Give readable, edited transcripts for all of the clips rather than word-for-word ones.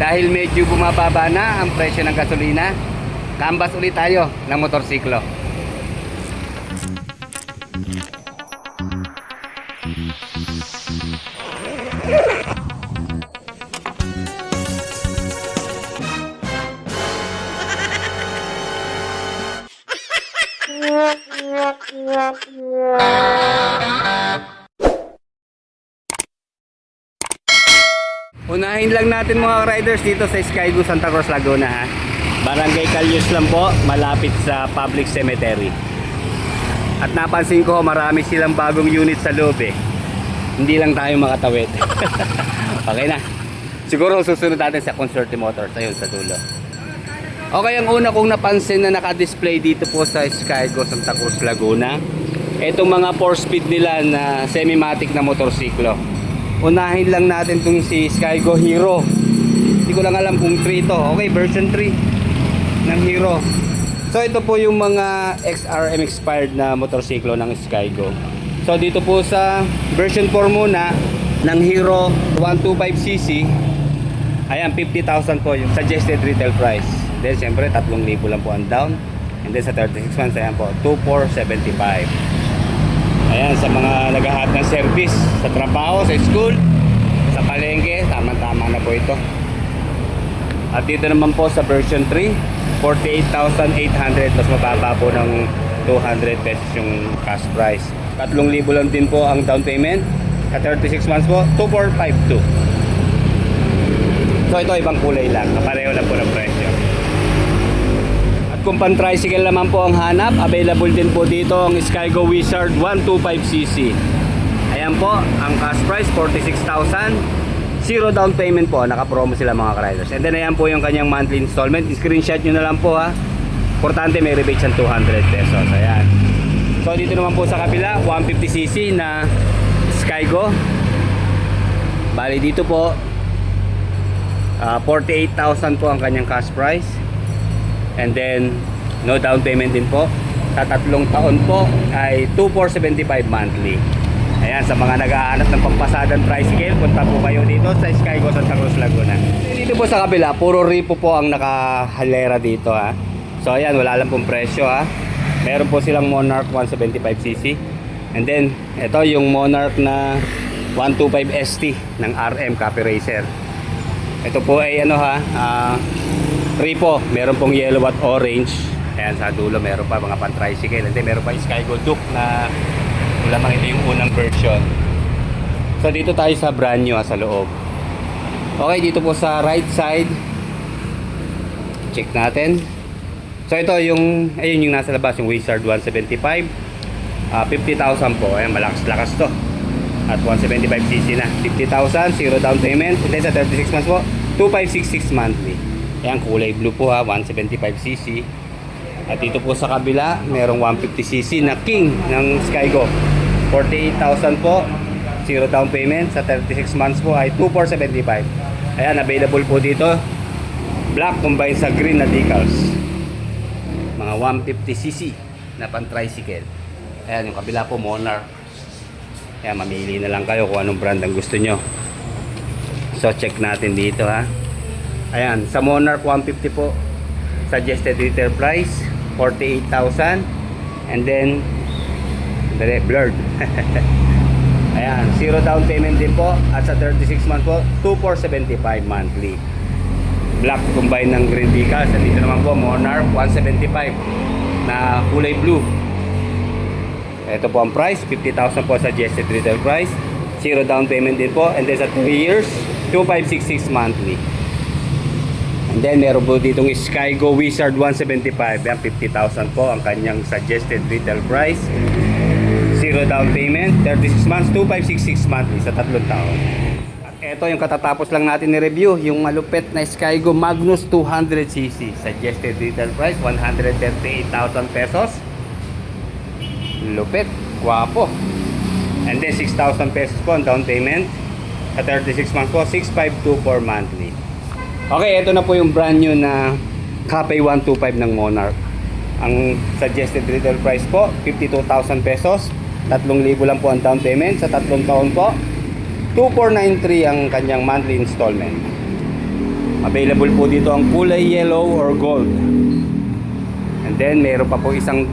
Dahil medyo bumababa na ang presyo ng gasolina, kambas ulit tayo ng motorsiklo. Unahin lang natin mga riders dito sa Skygo, Santa Cruz, Laguna ha. Barangay Calyos lang po, malapit sa public cemetery. At napansin ko marami silang bagong unit sa loob eh. Hindi lang tayo makatawid. Okay na. Siguro susunod natin sa Consorte Motors ayun sa dulo. Okay, ang una kong napansin na naka-display dito po sa Skygo, Santa Cruz, Laguna, itong mga 4-speed nila na semi-matic na motorsiklo. Unahin lang natin itong si Skygo Hero. Hindi ko lang alam kung 3 to. Okay, version 3 ng Hero. So ito po yung mga XRM expired na motorsiklo ng Skygo. So dito po sa version 4 muna ng Hero 125cc, ayan, 50,000 po yung suggested retail price. Then syempre 3,000 lang po ang down. And then sa 36 months, ayan po 2,475. Ayan, sa mga naghahanap ng service sa trabaho, sa school, sa palengke, tama-tama na po ito. At dito naman po sa version 3, 48,800, mas mababa po ng 200 pesos yung cash price. 3,000 lang din po ang down payment. At 36 months po, 2,452. So ito ibang kulay lang, pareho lang po ng presyo. Kung pan-tricycle naman po ang hanap, available din po dito ang Skygo Wizard 125cc. Ayan po, ang cash price 46,000. Zero down payment po, naka-promo sila mga riders. And then ayan po yung kanyang monthly installment. Screenshot nyo na lang po ha. Importante may rebate siyang 200 pesos. Ayan. So dito naman po sa kabila, 150cc na Skygo. Bali dito po, 48,000 po ang kanyang cash price. And then no down payment din po. Sa 3 taon po ay 2,475 monthly. Ayan, sa mga nag-aanap ng pampasadang tricycle, punta po kayo dito sa Skygo, Santa Cruz, Laguna. Dito po sa kabila, puro repo po ang nakahalera dito ha. So ayan, wala lang pong presyo ha. Meron po silang Monarch 175cc. And then ito yung Monarch na 125 ST ng RM Copy Racer. Ito po ay ano ha, repo, meron pong yellow at orange. Ayan, sa dulo meron pa mga pan-tricycle. And then meron pa Skygo Duke na lamang ito yung unang version. So dito tayo sa brand new sa loob. Okay, dito po sa right side, check natin. So ito yung, ayun yung nasa labas, yung Wizard 175, 50,000 po. Ayan, malakas-lakas to. At 175cc na, 50,000, zero down payment. And then sa 36 months po, 2,566 monthly. Ayan, kulay blue po ha, 175cc. At dito po sa kabila, merong 150cc na King ng Skygo. 48,000 po, zero down payment. Sa 36 months po ay 2,475. Ayan, available po dito. Black combined sa green na decals. Mga 150cc na pan-tricycle. Ayan, yung kabila po, Monarch. Ayan, mamili na lang kayo kung anong brand ang gusto nyo. So, check natin dito ha. Ayan, sa Monarch 150 po, suggested retail price 48,000. And then blurred. Ayan, zero down payment din po. At sa 36 months po, 2,475 monthly. Black combined ng green decals. At dito naman po, Monarch 175 na kulay blue. Ito po ang price, 50,000 po suggested retail price. Zero down payment din po. And then sa 2 years, 2,566 monthly. And then meron po ditong Skygo Wizard 175. Yan, 50,000 po ang kanyang suggested retail price. Zero down payment, 36 months, 2,566 monthly sa 3 taon. At ito yung katatapos lang natin ni-review, yung malupit na Skygo Magnus 200cc. Suggested retail price, 138,000 pesos. Lupit, guwapo. And then 6,000 pesos po ang down payment. Sa 36 months po, 6,524 monthly. Okay, ito na po yung brand new na Capay 125 ng Monarch. Ang suggested retail price po, 52,000 pesos. 3,000 lang po ang down payment. Sa 3 taon po, 2,493 ang kanyang monthly installment. Available po dito ang kulay yellow or gold. And then meron pa po isang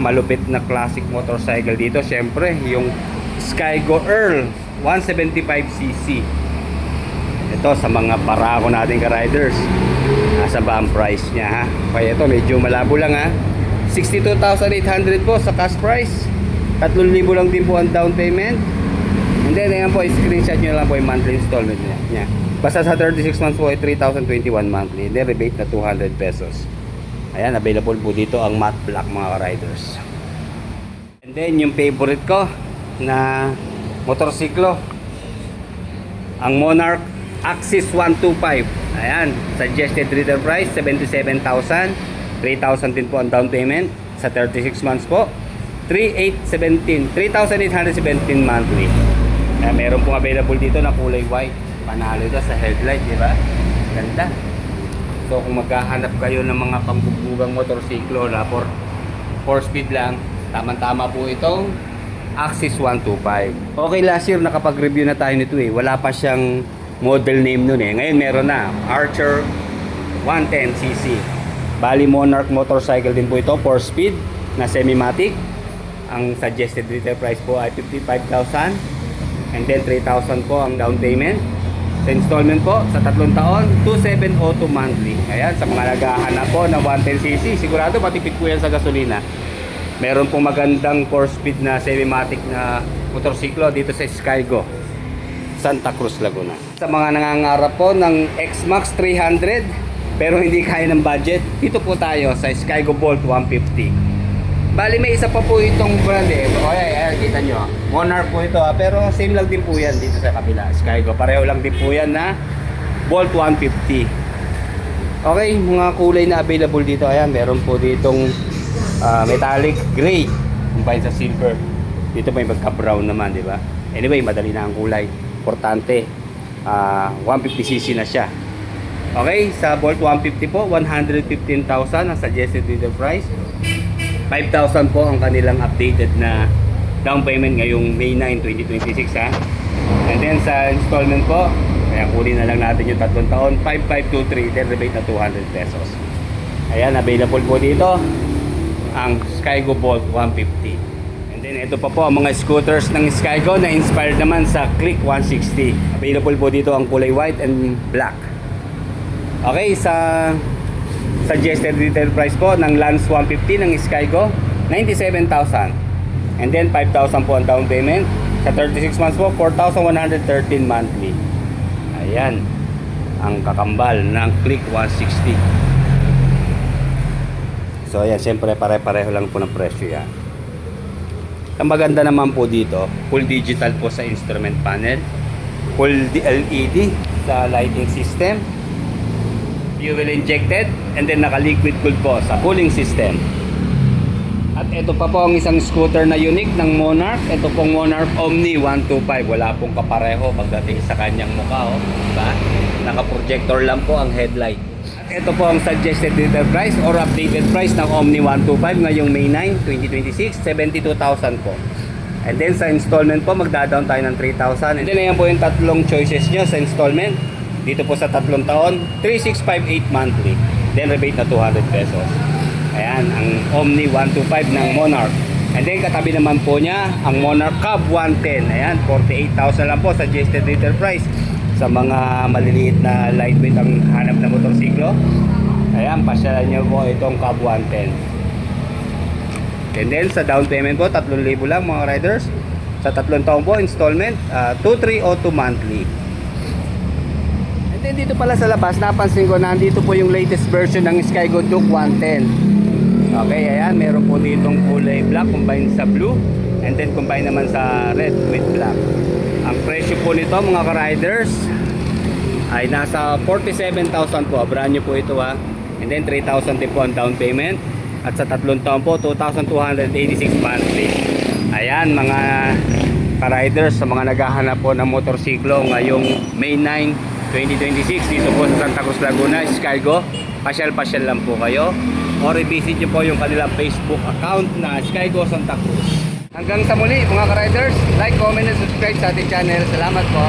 malupit na classic motorcycle dito. Syempre, yung Skygo Earl 175cc. Ito sa mga parako natin ka-riders. Nasa ba ang price niya ha? Kaya ito medyo malabo lang ha. 62,800 po sa cash price. 3,000 lang din po ang down payment. And then ayan po, screenshot nyo lang po yung monthly installment niya. Basta sa 36 months po ay 3,021 monthly. Then rebate na 200 pesos. Ayan, available po dito ang matte black mga riders. And then yung favorite ko na motorsiklo, ang Monarch Axis 125. Ayan, suggested retail price 77,000. 3,000 din po ang down payment sa 36 months po. 3,817 monthly. Ayan, meron pong available dito na kulay white. Panalo ito sa headlight, di ba? Ganda. So kung maghahanap kayo ng mga pangbubugang motorsiklo na 4 speed lang, tama-tama po itong Axis 125. Okay, last year nakapag-review na tayo nito eh. Wala pa siyang model name nun eh. Ngayon meron na. Archer 110cc. Bali Monarch motorcycle din po ito. 4 speed na semi-matic. Ang suggested retail price po ay 55,000. And then 3,000 po ang down payment. Sa installment po, sa 3 taon, 2,702 monthly. Ayan, sa mga naghahanap po ng 110cc, sigurado matipid po yan sa gasolina. Meron pong magandang 4-speed na semi-matic na motorsiklo dito sa Skygo, Santa Cruz, Laguna. Sa mga nangangarap po ng X-Max 300, pero hindi kaya ng budget, dito po tayo sa Skygo Bolt 150. Bali may isa pa po itong brand eh. O ayan, kita nyo. Monarch po ito ha. Pero same lang din po yan dito sa kabila. Skygo. Pareho lang din po yan na Bolt 150. Okay, mga kulay na available dito. Ayan, meron po ditong metallic gray combined sa silver. Dito pa yung pagka-brown naman, di ba? Anyway, madali na ang kulay. Importante. 150cc na siya. Okay, sa Bolt 150 po, 115,000 ang suggested retail price. 5,000 po ang kanilang updated na down payment ngayong May 9, 2026 ha. And then sa installment po, kaya kunin na lang natin yung 3 taon, 5,523, then rebate na 200 pesos. Ayan, available po dito ang Skygo Bolt 150. And then ito pa po ang mga scooters ng Skygo na inspired naman sa Click 160. Available po dito ang kulay white and black. Okay, sa suggested retail price po ng Lance 150 ng Skygo, 97,000. And then 5,000 po ang down payment. Sa 36 months po, 4,113 monthly. Ayan, ang kakambal ng Click 160. So ayan, siyempre pare-pareho lang po ng presyo yan. Ang maganda naman po dito, full digital po sa instrument panel, full LED sa lighting system, fuel injected, and then naka-liquid cooled po sa cooling system. At ito pa po ang isang scooter na unique ng Monarch. Ito pong Monarch Omni 125. Wala pong kapareho pagdating sa kanyang mukha, oh. Diba? Naka-projector lang po ang headlight. At ito po ang suggested retail price or updated price ng Omni 125 ngayong May 9, 2026, 72,000 po. And then sa installment po, magda-down tayo ng 3,000. And then ayan po yung tatlong choices nyo sa installment. Dito po sa 3 taon, 3,658 monthly. Then rebate na 200 pesos. Ayan, ang Omni 125 ng Monarch. And then katabi naman po niya, ang Monarch Cub 110. Ayan, 48,000 lang po suggested retail price. Sa mga maliliit na lightweight ang hanap na motorsiklo. Ayan, pasyalan nyo po itong Cub 110. And then sa down payment po, 3,000 lang mga riders. Sa 3 taon po, installment, 2,302 monthly. And then dito pala sa labas, napansin ko na nandito po yung latest version ng Skygo Duke 110. Okay, ayan, meron po ditong kulay black combined sa blue. And then combined naman sa red with black. Ang presyo po nito mga ka-riders ay nasa 47,000 po. Brand new po ito ha. And then 3,000 din po ang down payment. At sa 3 taon po, 2,286 monthly. Ayan mga ka-riders, sa mga naghahanap po ng motorsiklo ngayong May 9, 2026 dito po sa Santa Cruz, Laguna, Skygo. Pasyal-pasyal lang po kayo or i-visit nyo po yung kanilang Facebook account na Skygo Santa Cruz. Hanggang sa muli mga ka-riders, like, comment, and subscribe sa ating channel. Salamat po.